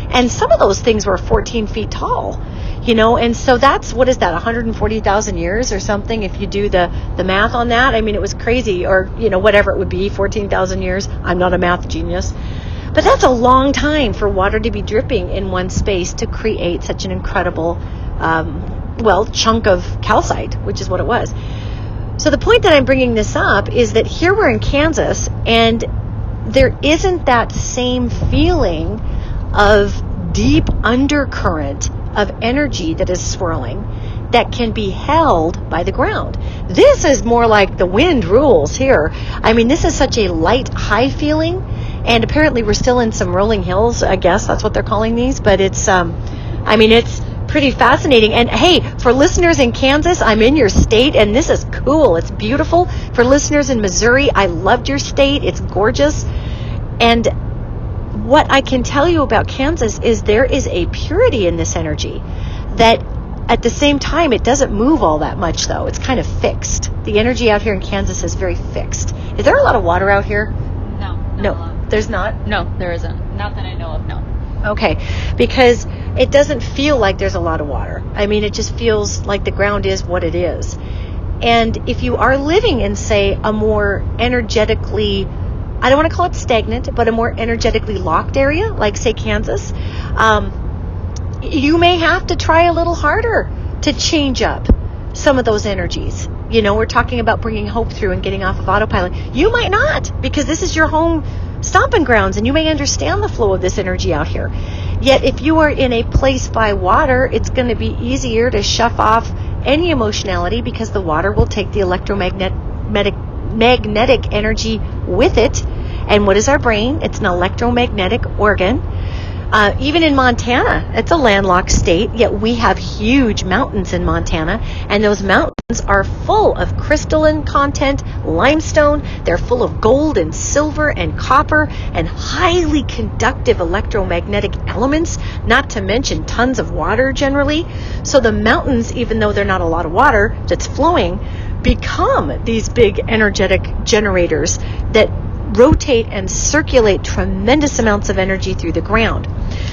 And some of those things were 14 feet tall, and so that's, what is that, 140,000 years or something, if you do the math on that. I mean, it was crazy, or, whatever it would be, 14,000 years. I'm not a math genius. But that's a long time for water to be dripping in one space to create such an incredible, chunk of calcite, which is what it was. So the point that I'm bringing this up is that here we're in Kansas, and there isn't that same feeling of deep undercurrent of energy that is swirling that can be held by the ground. This is more like the wind rules here. I mean, this is such a light, high feeling, and apparently we're still in some rolling hills, I guess that's what they're calling these, but it's, it's pretty fascinating. And hey, for listeners in Kansas, I'm in your state, and this is cool. It's beautiful. For listeners in Missouri, I loved your state. It's gorgeous. And what I can tell you about Kansas is there is a purity in this energy that at the same time, it doesn't move all that much, though. It's kind of fixed. The energy out here in Kansas is very fixed. Is there a lot of water out here? No. There's not? No, there isn't. Not that I know of, no. Okay, because it doesn't feel like there's a lot of water. I mean, it just feels like the ground is what it is. And if you are living in, say, a more energetically, I don't want to call it stagnant, but a more energetically locked area, like, say, Kansas, you may have to try a little harder to change up some of those energies. We're talking about bringing hope through and getting off of autopilot. You might not, because this is your home stomping grounds, and you may understand the flow of this energy out here. Yet if you are in a place by water, it's going to be easier to shove off any emotionality, because the water will take the electromagnetic energy with it. And what is our brain? It's an electromagnetic organ. Even in Montana, it's a landlocked state, yet we have huge mountains in Montana, and those mountains are full of crystalline content, limestone. They're full of gold and silver and copper and highly conductive electromagnetic elements, not to mention tons of water generally. So the mountains, even though they're not a lot of water that's flowing, become these big energetic generators that rotate and circulate tremendous amounts of energy through the ground.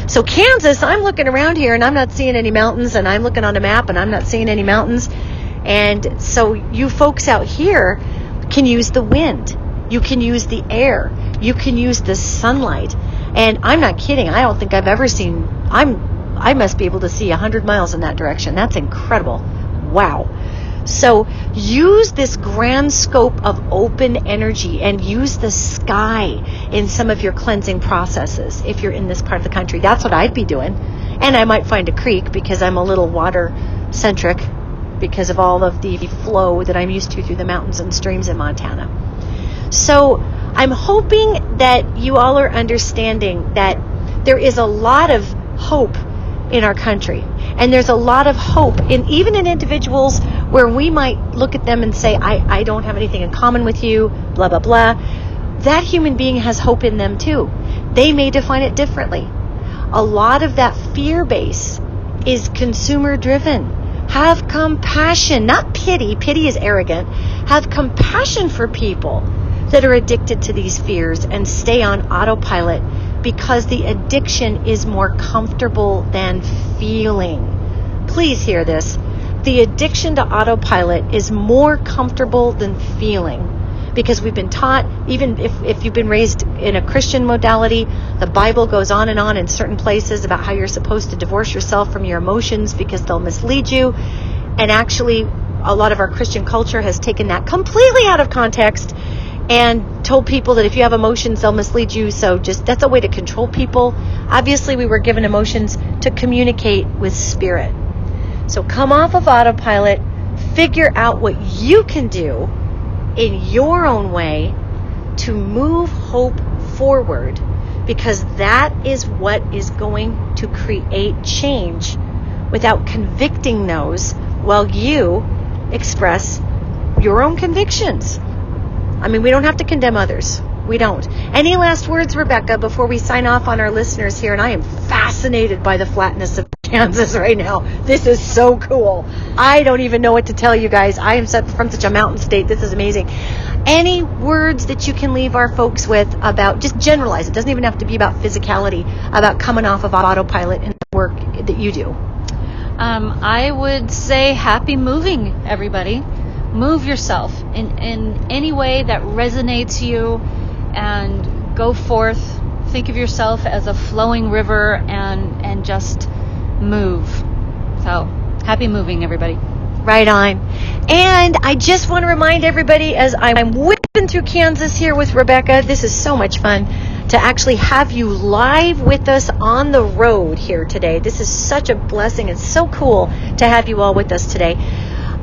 So Kansas, I'm looking around here and I'm not seeing any mountains, and I'm looking on a map and I'm not seeing any mountains. And so you folks out here can use the wind. You can use the air. You can use the sunlight. And I'm not kidding. I don't think I've ever seen, I must be able to see 100 miles in that direction. That's incredible. Wow. So use this grand scope of open energy, and use the sky in some of your cleansing processes if you're in this part of the country. That's what I'd be doing. And I might find a creek, because I'm a little water centric because of all of the flow that I'm used to through the mountains and streams in Montana. So I'm hoping that you all are understanding that there is a lot of hope in our country. And there's a lot of hope even in individuals where we might look at them and say, I don't have anything in common with you, blah, blah, blah. That human being has hope in them too. They may define it differently. A lot of that fear base is consumer driven. Have compassion, not pity. Pity is arrogant. Have compassion for people that are addicted to these fears and stay on autopilot, because the addiction is more comfortable than feeling. Please hear this. The addiction to autopilot is more comfortable than feeling, because we've been taught, even if you've been raised in a Christian modality, the Bible goes on and in certain places about how you're supposed to divorce yourself from your emotions because they'll mislead you. And actually, a lot of our Christian culture has taken that completely out of context and told people that if you have emotions, they'll mislead you. So that's a way to control people. Obviously, we were given emotions to communicate with spirit. So come off of autopilot, figure out what you can do in your own way to move hope forward, because that is what is going to create change without convicting those while you express your own convictions. I mean, we don't have to condemn others. We don't. Any last words, Rebecca, before we sign off on our listeners here? And I am fascinated by the flatness of Kansas right now. This is so cool. I don't even know what to tell you guys. I am from such a mountain state. This is amazing. Any words that you can leave our folks with about, just generalize. It doesn't even have to be about physicality, about coming off of autopilot and the work that you do. I would say happy moving, everybody. Move yourself in any way that resonates you, and go forth. Think of yourself as a flowing river and just move. So happy moving, everybody. Right on. And I just want to remind everybody, as I'm whipping through Kansas here with Rebecca, this is so much fun to actually have you live with us on the road here today. This is such a blessing. It's so cool to have you all with us today.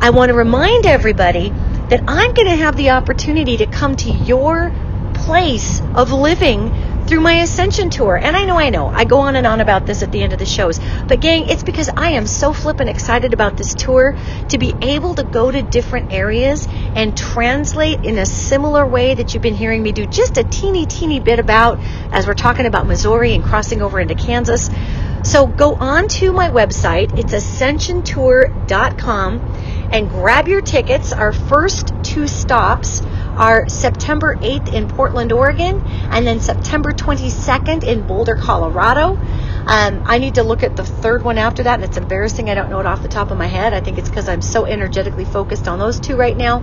I want to remind everybody that I'm going to have the opportunity to come to your place of living through my Ascension Tour. And I know, I go on and on about this at the end of the shows. But gang, it's because I am so flippin' excited about this tour, to be able to go to different areas and translate in a similar way that you've been hearing me do just a teeny bit about as we're talking about Missouri and crossing over into Kansas. So go on to my website. It's ascensiontour.com and grab your tickets. Our first 2 stops are September 8th in Portland, Oregon, and then September 22nd in Boulder, Colorado. I need to look at the third one after that, and it's embarrassing. I don't know it off the top of my head. I think it's because I'm so energetically focused on those 2 right now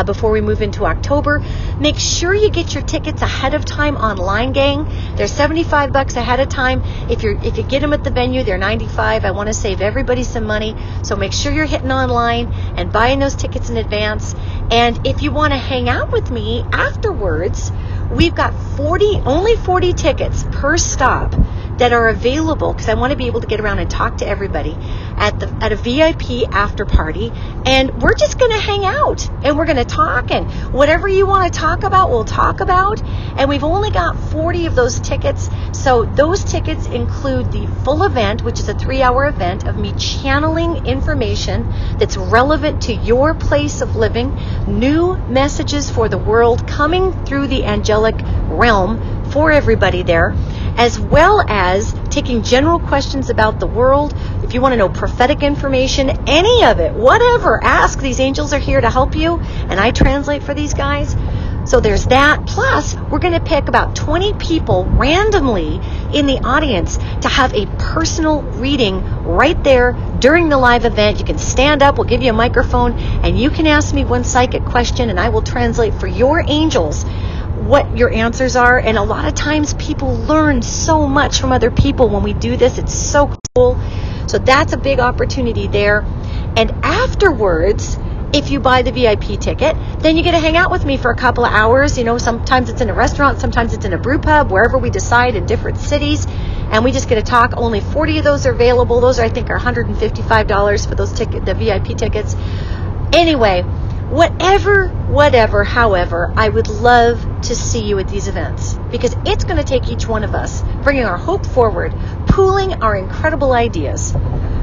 before we move into October. Make sure you get your tickets ahead of time online, gang. They're $75 ahead of time. If you get them at the venue, they're $95. I want to save everybody some money, so make sure you're hitting online and buying those tickets in advance. And if you want to hang out with me afterwards, we've got only 40 tickets per stop that are available, because I want to be able to get around and talk to everybody at a VIP after party. And we're just going to hang out and we're going to talk, and whatever you want to talk about, we'll talk about. And we've only got 40 of those tickets. So those tickets include the full event, which is a 3-hour event of me channeling information that's relevant to your place of living, new messages for the world coming through the angelic realm for everybody there, as well as taking general questions about the world. If you want to know prophetic information, any of it, whatever, ask. These angels are here to help you, and I translate for these guys. So there's that. Plus, we're going to pick about 20 people randomly in the audience to have a personal reading right there during the live event. You can stand up, we'll give you a microphone, and you can ask me one psychic question, and I will translate for your angels what your answers are. And a lot of times people learn so much from other people when we do this. It's so cool. So that's a big opportunity there. And afterwards, if you buy the VIP ticket, then you get to hang out with me for a couple of hours. You know, sometimes it's in a restaurant, sometimes it's in a brew pub, wherever we decide in different cities. And we just get to talk. Only 40 of those are available. Those are, I think, are $155 for those the VIP tickets. Anyway, whatever, however, I would love to see you at these events, because it's going to take each one of us bringing our hope forward, pooling our incredible ideas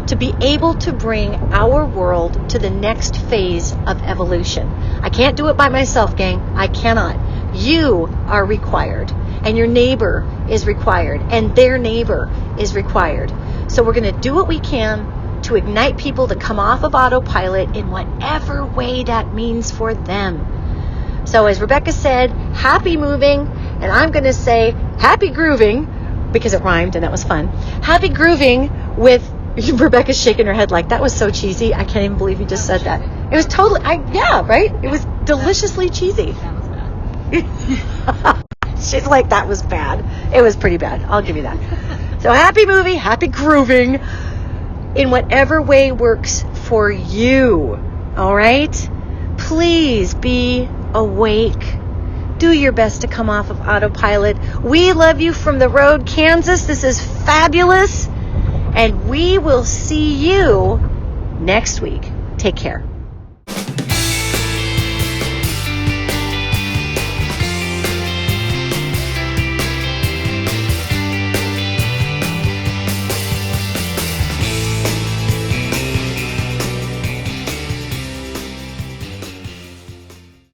to be able to bring our world to the next phase of evolution. I can't do it by myself, gang. I cannot. You are required, and your neighbor is required, and their neighbor is required. So we're going to do what we can to ignite people to come off of autopilot in whatever way that means for them. So as Rebecca said, happy moving, and I'm going to say happy grooving, because it rhymed and that was fun. Happy grooving with Rebecca's shaking her head like, that was so cheesy. I can't even believe you just said that. It was totally, yeah, right? It was deliciously cheesy. That was bad. She's like, that was bad. It was pretty bad. I'll give you that. So happy movie, happy grooving in whatever way works for you. All right? Please be awake. Do your best to come off of autopilot. We love you from the road, Kansas. This is fabulous. And we will see you next week. Take care.